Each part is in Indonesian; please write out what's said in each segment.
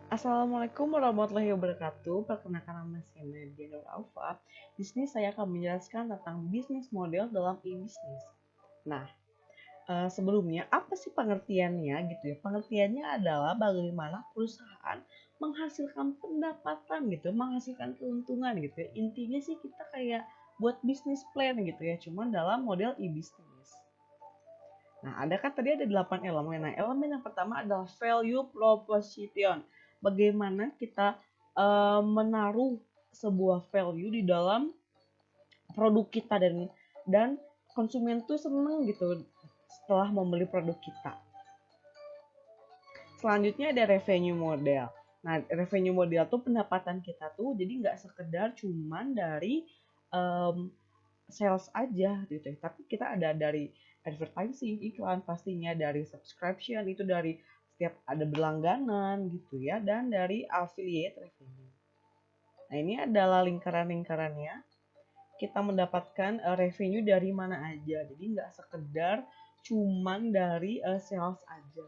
Assalamualaikum warahmatullahi wabarakatuh. Perkenalkan nama saya Nadia Nur Alfa. Di sini saya akan menjelaskan tentang bisnis model dalam e-bisnis. Nah, sebelumnya apa sih pengertiannya gitu ya? Pengertiannya adalah bagaimana perusahaan menghasilkan pendapatan gitu, menghasilkan keuntungan gitu ya. Intinya sih kita kayak buat bisnis plan gitu ya, cuman dalam model e-bisnis. Nah, ada kan tadi ada 8 elemen. Nah, elemen yang pertama adalah value proposition. Bagaimana kita menaruh sebuah value di dalam produk kita dan konsumen tuh seneng gitu setelah membeli produk kita. Selanjutnya ada revenue model. Nah, revenue model tuh pendapatan kita tuh jadi nggak sekedar cuman dari um, sales aja gitu ya. Tapi kita ada dari advertising, iklan pastinya, dari subscription itu dari setiap ada berlangganan gitu ya, dan dari affiliate revenue. Nah, ini adalah lingkaran-lingkarannya. Kita mendapatkan revenue dari mana aja. Jadi nggak sekedar cuman dari sales aja.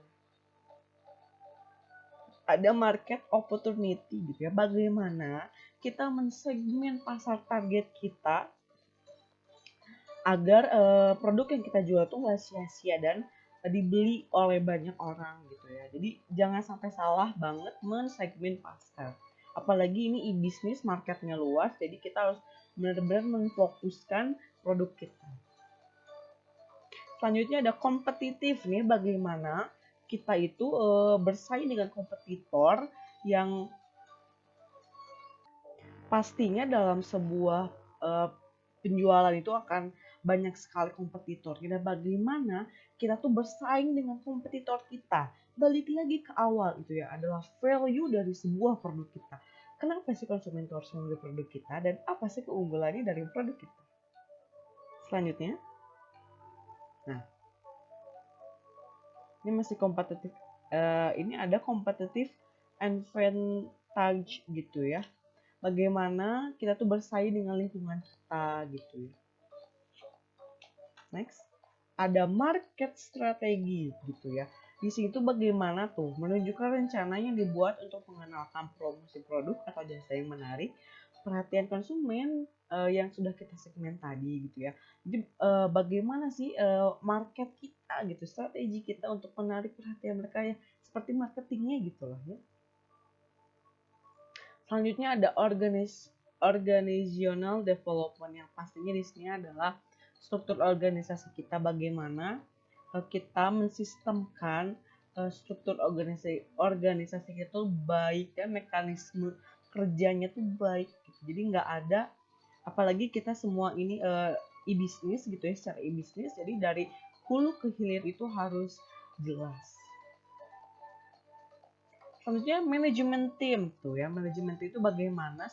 Ada market opportunity gitu ya. Bagaimana kita mensegmen pasar target kita agar produk yang kita jual tuh nggak sia-sia dan dibeli oleh banyak orang gitu ya. Jadi jangan sampai salah banget mensegmen pasar. Apalagi ini e-bisnis marketnya luas, jadi kita harus benar-benar memfokuskan produk kita. Selanjutnya ada kompetitif nih, bagaimana kita itu bersaing dengan kompetitor yang pastinya dalam sebuah penjualan itu akan banyak sekali kompetitor. Dan bagaimana kita tuh bersaing dengan kompetitor kita. Balik lagi ke awal itu ya, adalah value dari sebuah produk kita. Kenapa sih konsumen itu harus membeli produk kita dan apa sih keunggulannya dari produk kita? Selanjutnya, nah ini masih kompetitif. Ini ada kompetitif advantage gitu ya. Bagaimana kita tuh bersaing dengan lingkungan kita gitu ya. Next, ada market strategi gitu ya. Di situ bagaimana tuh menunjukkan rencana yang dibuat untuk mengenalkan promosi produk atau jasa yang menarik perhatian konsumen yang sudah kita segmen tadi gitu ya. Jadi bagaimana sih market kita gitu, strategi kita untuk menarik perhatian mereka ya, seperti marketingnya gitu lah ya. Selanjutnya ada organizational development, yang pastinya di sini adalah struktur organisasi kita, bagaimana kita mensistemkan struktur organisasi itu baik ya, mekanisme kerjanya tuh baik gitu. Jadi nggak ada, apalagi kita semua ini e-bisnis gitu ya, secara e-bisnis, jadi dari hulu ke hilir itu harus jelas. Selanjutnya manajemen tim tuh ya, manajemen tim itu bagaimana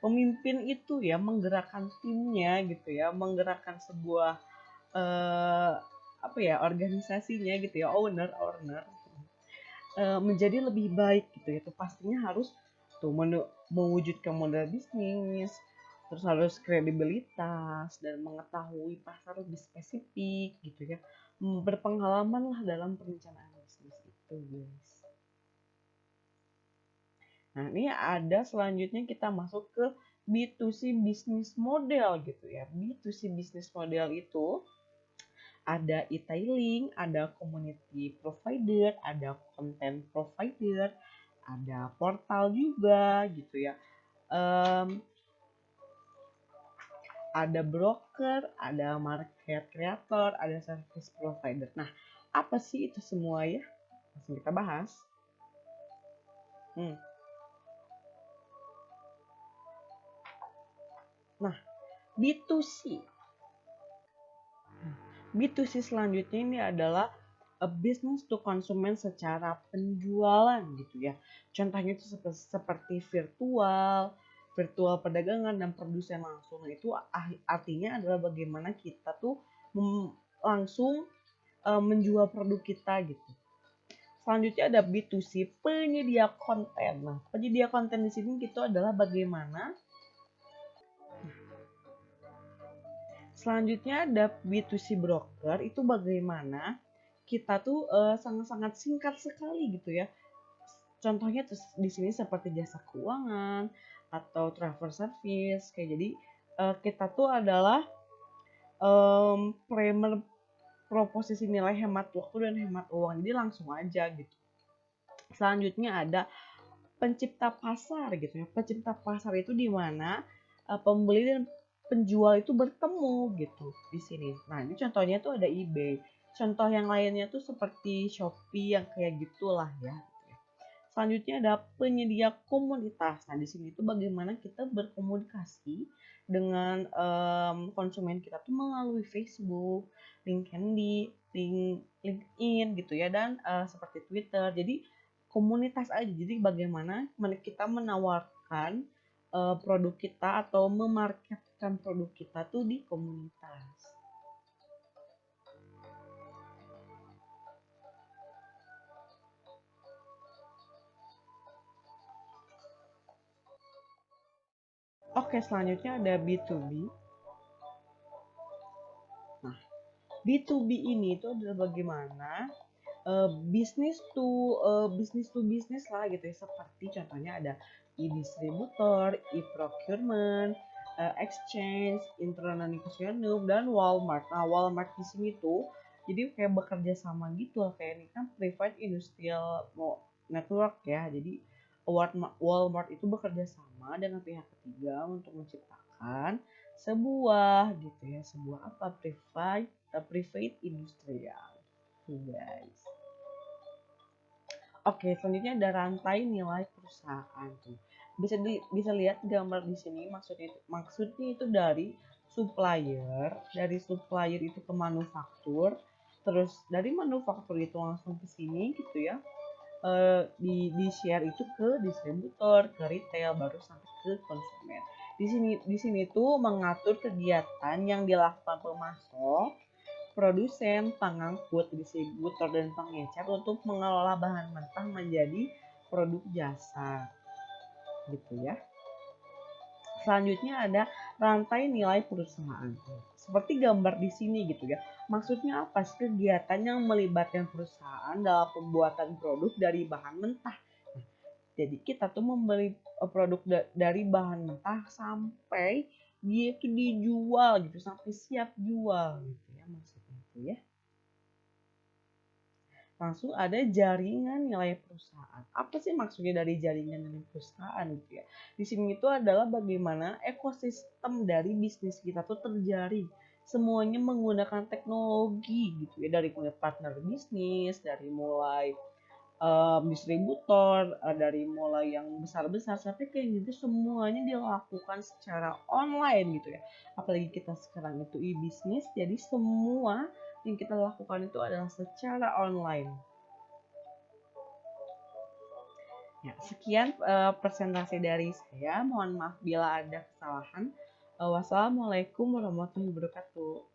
pemimpin itu ya menggerakkan timnya gitu ya, menggerakkan sebuah uh, apa ya, organisasinya gitu ya, owner menjadi lebih baik gitu ya. Itu pastinya harus tuh mewujudkan model bisnis, terus harus kredibilitas dan mengetahui pasar lebih spesifik gitu ya, berpengalaman lah dalam perencanaan bisnis itu guys. Nah ini ada selanjutnya, kita masuk ke B2C business model gitu ya. B2C business model itu ada e-tailing, ada community provider, ada content provider, ada portal juga gitu ya. Ada broker, ada market creator, ada service provider. Nah, apa sih itu semua ya? Langsung kita bahas. Nah, B2C. B2C selanjutnya ini adalah a business to consumer secara penjualan gitu ya. Contohnya itu seperti virtual perdagangan dan produsen langsung. Nah, itu artinya adalah bagaimana kita tuh langsung menjual produk kita gitu. Selanjutnya ada B2C, penyedia konten. Nah, penyedia konten di sini itu adalah bagaimana. Selanjutnya ada B2C broker, itu bagaimana kita tuh sangat-sangat singkat sekali gitu ya. Contohnya di sini seperti jasa keuangan atau travel service kayak jadi kita tuh adalah primer proposisi nilai hemat waktu dan hemat uang, jadi langsung aja gitu. Selanjutnya ada pencipta pasar gitu ya. Pencipta pasar itu di mana pembeli dan penjual itu bertemu gitu di sini. Nah, ini contohnya tuh ada eBay. Contoh yang lainnya tuh seperti Shopee yang kayak gitulah ya. Selanjutnya ada penyedia komunitas. Nah, di sini tuh bagaimana kita berkomunikasi dengan konsumen kita tuh melalui Facebook, LinkedIn gitu ya, dan seperti Twitter. Jadi komunitas aja. Jadi bagaimana kita menawarkan produk kita atau memarketkan produk kita tuh di komunitas. Oke, selanjutnya ada B2B. Nah, B2B ini itu adalah bagaimana bisnis to bisnis lah gitu ya, seperti contohnya ada e-distributor, e-procurement, exchange, internal negotiation dan Walmart. Nah, Walmart di sini tuh jadi kayak bekerja sama gitu lah, kayak ini kan private industrial network ya. Jadi Walmart itu bekerja sama dengan pihak ketiga untuk menciptakan sebuah gitu ya, sebuah apa private industrial guys. Oke, selanjutnya ada rantai nilai perusahaan tuh. Bisa lihat gambar di sini, maksudnya itu dari supplier itu ke manufaktur, terus dari manufaktur itu langsung ke sini gitu ya. Di share itu ke distributor, ke retail, baru sampai ke konsumen. Di sini tuh mengatur kegiatan yang dilakukan pemasok, produsen, pengangkut, distributor, dan pengecer untuk mengelola bahan mentah menjadi produk jasa gitu ya. Selanjutnya ada rantai nilai perusahaan. Seperti gambar di sini gitu ya. Maksudnya apa sih? Kegiatan yang melibatkan perusahaan dalam pembuatan produk dari bahan mentah. Jadi kita tuh membeli produk dari bahan mentah sampai dia itu dijual gitu, sampai siap jual gitu ya maksudnya itu ya. Langsung ada jaringan nilai perusahaan. Apa sih maksudnya dari jaringan nilai perusahaan gitu ya? Di sini itu adalah bagaimana ekosistem dari bisnis kita tuh terjaring. Semuanya menggunakan teknologi gitu ya, dari mulai partner bisnis, dari mulai distributor, dari mulai yang besar-besar sampai kayak gitu semuanya dilakukan secara online gitu ya. Apalagi kita sekarang itu e-bisnis, jadi semua yang kita lakukan itu adalah secara online. Ya, sekian presentasi dari saya. Mohon maaf bila ada kesalahan. Wassalamualaikum warahmatullahi wabarakatuh.